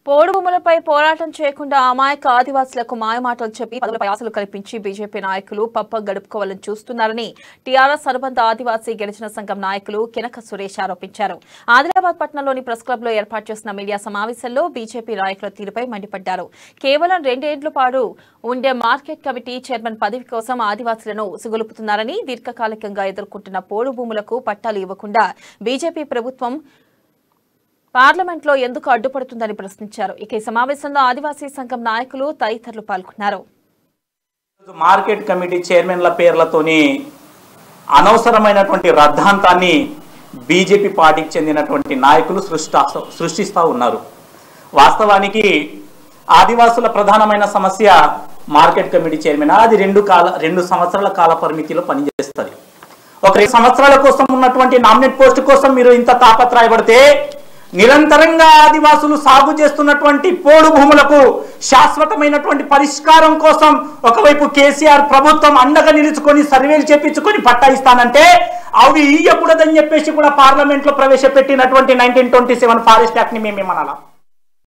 పోడు భూములపై పోరాటం చేయకుండా అమాయక ఆదివాసులకు మాయమాటలు చెప్పి పదవులపై ఆశలు కల్పించి బీజేపీ నాయకులు పప్ప గడుపుకోవాలని చూస్తున్నారని టీఆర్ఎస్ అనుబంధ ఆదివాసీ గిరిజన సంఘం నాయకులు కినక సురేష్ ఆరోపించారు. ఆదిలాబాద్ పట్టణంలోని ప్రెస్ క్లబ్ లో ఏర్పాటు చేసిన మీడియా సమావేశంలో బీజేపీ నాయకుల తీరుపై మండిపడ్డారు. కేవలం 2 ఏళ్ల పాటు ఉండే మార్కెట్ కమిటీ చైర్మన్ పదవి కోసం ఆదివాసులను ఉసుగొలుపుతున్నారని, దీర్ఘకాలికంగా ఎదుర్కొంటున్న పోడు భూములకు పట్టాలు ఇవ్వకుండా బీజేపీ ప్రభుత్వం పార్లమెంట్లో ఎందుకు అడ్డుపడుతుందని ప్రశ్నించారు. ఇక ఈ సమావేశంలో ఆదివాసీ సంఘం నాయకులు తదితరులు పాల్గొన్నారు. మార్కెట్ కమిటీ చైర్మన్ల పేర్లతోని అనవసరమైనటువంటి రద్దాంతాన్ని బీజేపీ పార్టీకి చెందినటువంటి నాయకులు సృష్టిస్తూ ఉన్నారు. వాస్తవానికి ఆదివాసుల ప్రధానమైన సమస్య మార్కెట్ కమిటీ చైర్మన్. అది 2 సంవత్సరాల కాల పరిమితిలో పనిచేస్తుంది. ఒక 2 సంవత్సరాల కోసం ఉన్నటువంటి నామినేట్ పోస్ట్ కోసం మీరు ఇంత తాపత్రయపడితే నిరంతరంగా ఆదివాసులు సాగు చేస్తున్నటువంటి పోడు భూములకు శాశ్వతమైనటువంటి పరిష్కారం కోసం ఒకవైపు కేసీఆర్ ప్రభుత్వం అండగా నిలుచుకొని సర్వేలు చేపించుకొని పట్టా ఇస్తానంటే అవి ఇయ్యకూడదని చెప్పేసి కూడా పార్లమెంట్ లో ప్రవేశపెట్టినటువంటి 1927 ఫారెస్ట్ యాక్ట్ ని మేమేమనాలా?